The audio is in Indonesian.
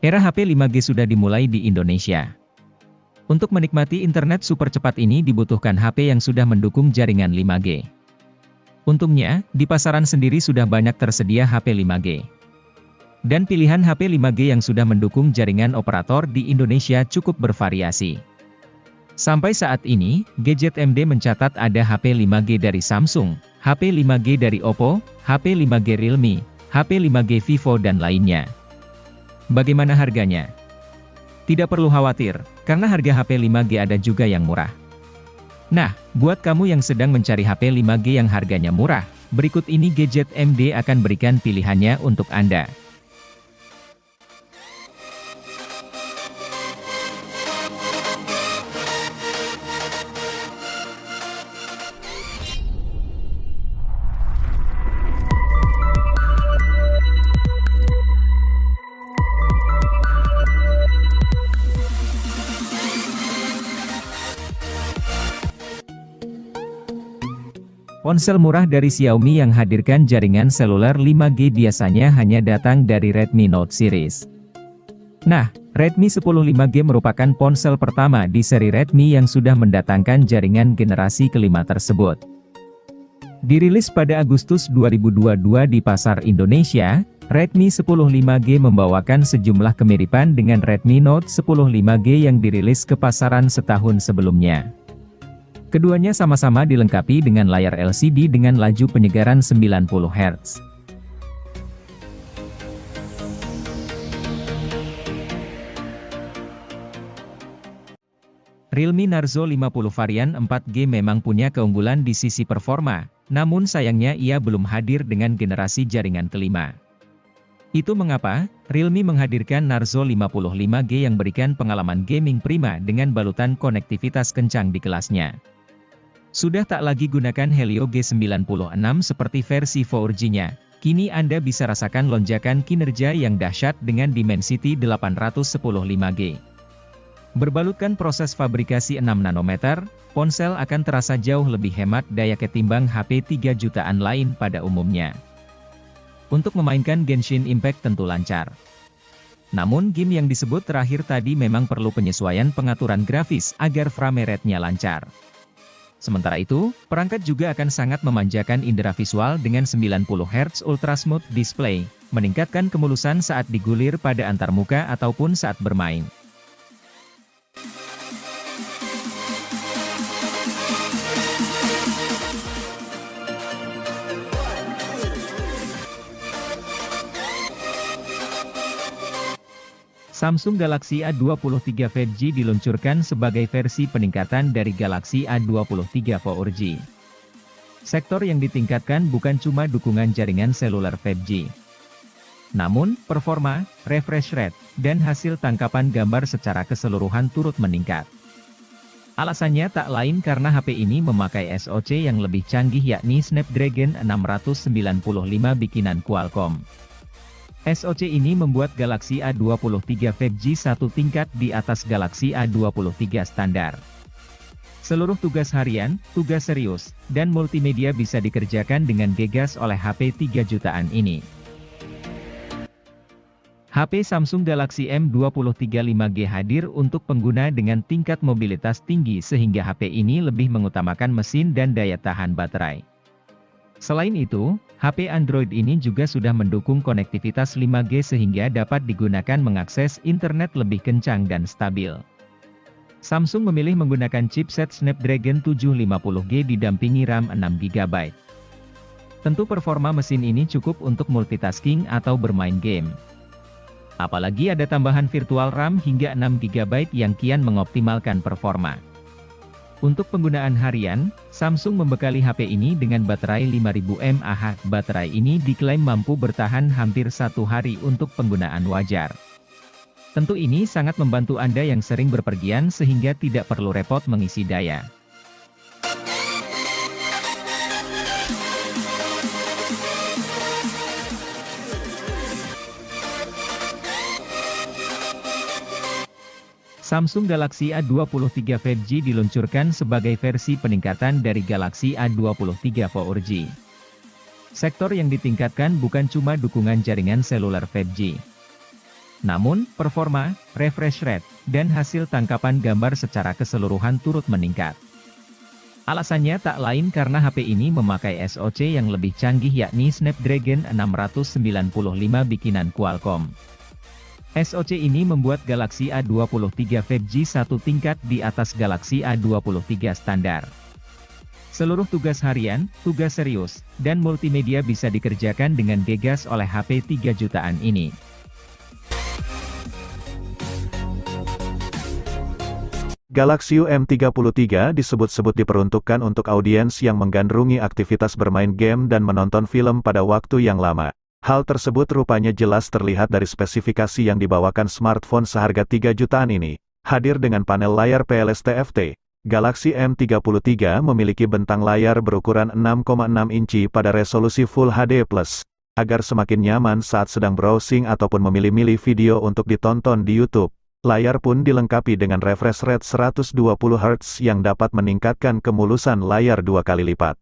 Era HP 5G sudah dimulai di Indonesia. Untuk menikmati internet super cepat ini dibutuhkan HP yang sudah mendukung jaringan 5G. Untungnya, di pasaran sendiri sudah banyak tersedia HP 5G. Dan pilihan HP 5G yang sudah mendukung jaringan operator di Indonesia cukup bervariasi. Sampai saat ini, Gadget MD mencatat ada HP 5G dari Samsung, HP 5G dari Oppo, HP 5G Realme, HP 5G Vivo dan lainnya. Bagaimana harganya? Tidak perlu khawatir, karena harga HP 5G ada juga yang murah. Nah, buat kamu yang sedang mencari HP 5G yang harganya murah, berikut ini Gadget MD akan berikan pilihannya untuk Anda. Ponsel murah dari Xiaomi yang hadirkan jaringan seluler 5G biasanya hanya datang dari Redmi Note series. Nah, Redmi 10 5G merupakan ponsel pertama di seri Redmi yang sudah mendatangkan jaringan generasi kelima tersebut. Dirilis pada Agustus 2022 di pasar Indonesia, Redmi 10 5G membawakan sejumlah kemiripan dengan Redmi Note 10 5G yang dirilis ke pasaran setahun sebelumnya. Keduanya sama-sama dilengkapi dengan layar LCD dengan laju penyegaran 90 Hz. Realme Narzo 50 varian 4G memang punya keunggulan di sisi performa, namun sayangnya ia belum hadir dengan generasi jaringan kelima. Itu mengapa, Realme menghadirkan Narzo 50 5G yang berikan pengalaman gaming prima dengan balutan konektivitas kencang di kelasnya. Sudah tak lagi gunakan Helio G96 seperti versi 4G-nya, kini Anda bisa rasakan lonjakan kinerja yang dahsyat dengan Dimensity 810 5G. Berbalutkan proses fabrikasi 6 nanometer, ponsel akan terasa jauh lebih hemat daya ketimbang HP 3 jutaan lain pada umumnya. Untuk memainkan Genshin Impact tentu lancar. Namun game yang disebut terakhir tadi memang perlu penyesuaian pengaturan grafis agar frame rate-nya lancar. Sementara itu, perangkat juga akan sangat memanjakan indera visual dengan 90 Hz Ultra Smooth Display, meningkatkan kemulusan saat digulir pada antarmuka ataupun saat bermain. Samsung Galaxy A23 5G diluncurkan sebagai versi peningkatan dari Galaxy A23 4G. Sektor yang ditingkatkan bukan cuma dukungan jaringan seluler 5G. Namun, performa, refresh rate, dan hasil tangkapan gambar secara keseluruhan turut meningkat. Alasannya tak lain karena HP ini memakai SoC yang lebih canggih yakni Snapdragon 695 bikinan Qualcomm. SoC ini membuat Galaxy A23 5G satu tingkat di atas Galaxy A23 standar. Seluruh tugas harian, tugas serius, dan multimedia bisa dikerjakan dengan gegas oleh HP 3 jutaan ini. HP Samsung Galaxy M23 5G hadir untuk pengguna dengan tingkat mobilitas tinggi sehingga HP ini lebih mengutamakan mesin dan daya tahan baterai. Selain itu, HP Android ini juga sudah mendukung konektivitas 5G sehingga dapat digunakan mengakses internet lebih kencang dan stabil. Samsung memilih menggunakan chipset Snapdragon 750G didampingi RAM 6GB. Tentu performa mesin ini cukup untuk multitasking atau bermain game. Apalagi ada tambahan virtual RAM hingga 6GB yang kian mengoptimalkan performa. Untuk penggunaan harian, Samsung membekali HP ini dengan baterai 5000 mAh. Baterai ini diklaim mampu bertahan hampir 1 hari untuk penggunaan wajar. Tentu ini sangat membantu Anda yang sering berpergian sehingga tidak perlu repot mengisi daya. Samsung Galaxy A23 5G diluncurkan sebagai versi peningkatan dari Galaxy A23 4G. Sektor yang ditingkatkan bukan cuma dukungan jaringan seluler 5G. Namun, performa, refresh rate, dan hasil tangkapan gambar secara keseluruhan turut meningkat. Alasannya tak lain karena HP ini memakai SoC yang lebih canggih yakni Snapdragon 695 bikinan Qualcomm. SoC ini membuat Galaxy A23 5G satu tingkat di atas Galaxy A23 standar. Seluruh tugas harian, tugas serius, dan multimedia bisa dikerjakan dengan gegas oleh HP 3 jutaan ini. Galaxy M33 disebut-sebut diperuntukkan untuk audiens yang menggandrungi aktivitas bermain game dan menonton film pada waktu yang lama. Hal tersebut rupanya jelas terlihat dari spesifikasi yang dibawakan smartphone seharga 3 jutaan ini. Hadir dengan panel layar PLS TFT, Galaxy M33 memiliki bentang layar berukuran 6,6 inci pada resolusi Full HD+, agar semakin nyaman saat sedang browsing ataupun memilih-milih video untuk ditonton di YouTube. Layar pun dilengkapi dengan refresh rate 120 Hz yang dapat meningkatkan kemulusan layar 2 kali lipat.